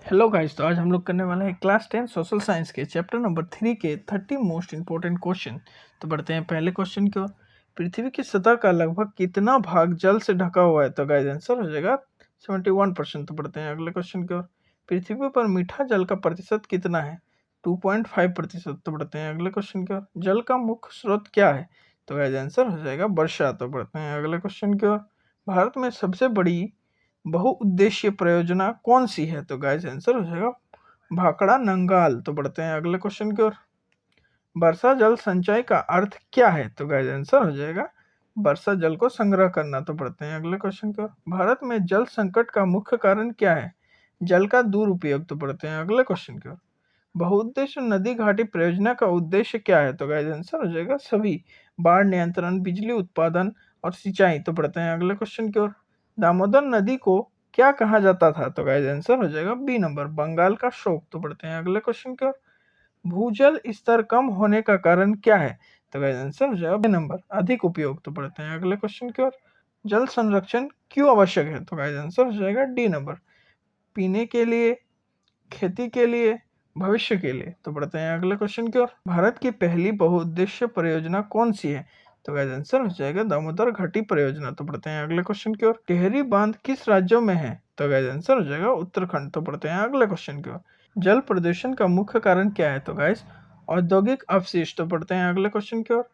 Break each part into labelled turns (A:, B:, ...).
A: Hello guys, तो आज हम लोग करने वाले हैं क्लास 10 सोशल साइंस के चैप्टर नंबर 3 के 30 मोस्ट इंपॉर्टेंट क्वेश्चन। तो बढ़ते हैं पहले क्वेश्चन की ओर। पृथ्वी की सतह का लगभग कितना भाग जल से ढका हुआ है? तो गाइस आंसर हो जाएगा 71%। तो बढ़ते हैं अगले क्वेश्चन की ओर। पृथ्वी पर मीठा जल का प्रतिशत कितना है? 2.5%। तो बढ़ते हैं अगले क्वेश्चन की ओर। जल का मुख्य स्रोत क्या है? तो गाइस आंसर हो जाएगा वर्षा। तो बढ़ते हैं अगले क्वेश्चन की ओर। भारत में सबसे बड़ी बहुउद्देशीय परियोजना कौन सी है? तो गाइस आंसर हो जाएगा भाखड़ा नंगाल। तो बढ़ते हैं अगले क्वेश्चन की ओर। वर्षा जल संचय का अर्थ क्या है? तो गाइस आंसर हो जाएगा वर्षा जल को संग्रह करना। तो बढ़ते हैं अगले क्वेश्चन की ओर। भारत में जल संकट का मुख्य कारण क्या है? जल का दुरुपयोग। तो बढ़ते हैं अगले क्वेश्चन की ओर। बहुउद्देश्य नदी घाटी परियोजना का उद्देश्य क्या है? तो गाइस आंसर हो जाएगा सभी बाढ़ नियंत्रण, बिजली उत्पादन और सिंचाई। तो बढ़ते हैं अगले क्वेश्चन की ओर। दामोदर नदी को क्या कहा जाता था? तो गाइस आंसर हो जाएगा बी नंबर, बंगाल का शोक। तो बढ़ते हैं अगले क्वेश्चन की ओर। भूजल स्तर कम होने का कारण क्या है? तो गाइस आंसर हो जाएगा बी नंबर, अधिक उपयोग। तो बढ़ते हैं अगले क्वेश्चन की ओर। जल संरक्षण क्यों आवश्यक है? तो गाइस आंसर हो जाएगा डी नंबर, पीने के लिए, खेती के लिए, भविष्य के लिए। तो बढ़ते हैं अगले क्वेश्चन की ओर। भारत की पहली बहुउद्देश्य परियोजना कौन सी है? तो गाइस आंसर हो जाएगा दामोदर घाटी परियोजना। तो बढ़ते हैं अगले क्वेश्चन की ओर। टिहरी बांध किस राज्यों में है? तो गाइस आंसर हो जाएगा उत्तराखंड। तो बढ़ते हैं अगले क्वेश्चन की ओर। जल प्रदूषण का मुख्य कारण क्या है? तो गाइस औद्योगिक अपशिष्ट। तो बढ़ते हैं अगले क्वेश्चन की ओर।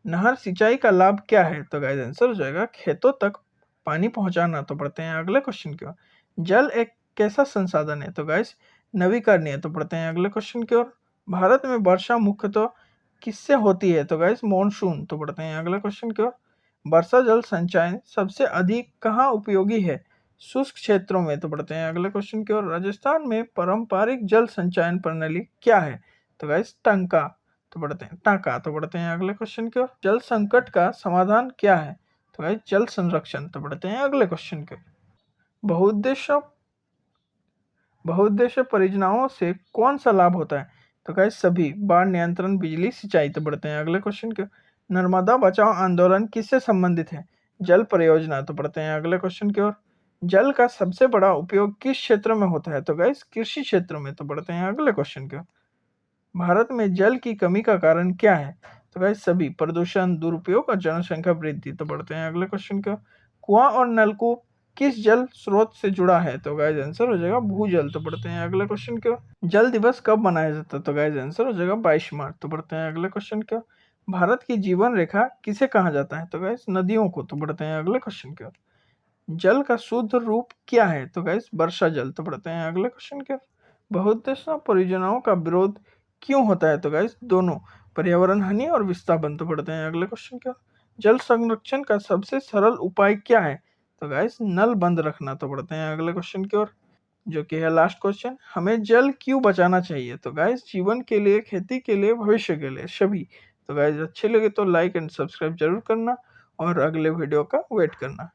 A: नहर सिंचाई का लाभ क्या है? तो गाइस आंसर हो जाएगा खेतों तक पानी पहुंचाना। तो बढ़ते हैं अगले क्वेश्चन की ओर। जल एक कैसा संसाधन है? तो गाइस नवीकरणीय। तो पढ़ते हैं अगले क्वेश्चन की ओर। भारत में वर्षा मुख्यतः किससे होती है? तो गाइस मॉनसून। तो पढ़ते हैं अगले क्वेश्चन की ओर। वर्षा जल संचयन सबसे अधिक कहाँ उपयोगी है? शुष्क क्षेत्रों में। तो पढ़ते हैं अगले क्वेश्चन की ओर। राजस्थान में पारंपरिक जल संचयन प्रणाली क्या है? तो गाइस टंका। तो पढ़ते हैं टाका। तो पढ़ते हैं अगले क्वेश्चन की ओर। जल संकट का समाधान क्या है? तो गाइस जल संरक्षण। तो पढ़ते हैं अगले क्वेश्चन की ओर। बहुउद्देश्य बहुउद्देश्य परियोजनाओं से कौन सा लाभ होता है? तो गाइस सभी बाढ़ नियंत्रण, बिजली, सिंचाई। तो बढ़ते हैं अगले क्वेश्चन के। नर्मदा बचाओ आंदोलन किससे संबंधित है? जल परियोजना। तो बढ़ते हैं अगले क्वेश्चन की ओर। जल का सबसे बड़ा उपयोग किस क्षेत्र में होता है? तो गाइस कृषि क्षेत्र में। तो बढ़ते हैं अगले क्वेश्चन की ओर। भारत में जल की कमी का कारण क्या है? तो गाइस सभी प्रदूषण, दुरुपयोग और जनसंख्या वृद्धि। तो बढ़ते हैं अगले क्वेश्चन की ओर। कुआं और नलकूप किस जल स्रोत से जुड़ा है? तो गाइस आंसर हो जाएगा भूजल। तो बढ़ते हैं अगले क्वेश्चन की ओर। जल दिवस कब मनाया जाता है? तो गाइस आंसर हो जाएगा 22 मार्च। तो बढ़ते हैं अगले क्वेश्चन की ओर। भारत की जीवन रेखा किसे कहा जाता है? तो गाइस नदियों को। तो बढ़ते हैं अगले क्वेश्चन की ओर। जल का शुद्ध रूप क्या है? तो गाइस वर्षा जल। तो बढ़ते हैं अगले क्वेश्चन की ओर। बहुउद्देश्य परियोजनाओं का विरोध क्यों होता है? तो गाइस दोनों, पर्यावरण हानि और विस्थापन। तो बढ़ते हैं अगले क्वेश्चन की ओर। जल संरक्षण का सबसे सरल उपाय क्या है? तो गाइस नल बंद रखना। तो बढ़ते हैं अगले क्वेश्चन की ओर, जो कि है लास्ट क्वेश्चन। हमें जल क्यों बचाना चाहिए? तो गाइस जीवन के लिए, खेती के लिए, भविष्य के लिए, सभी। तो गाइस अच्छे लगे तो लाइक एंड सब्सक्राइब जरूर करना और अगले वीडियो का वेट करना।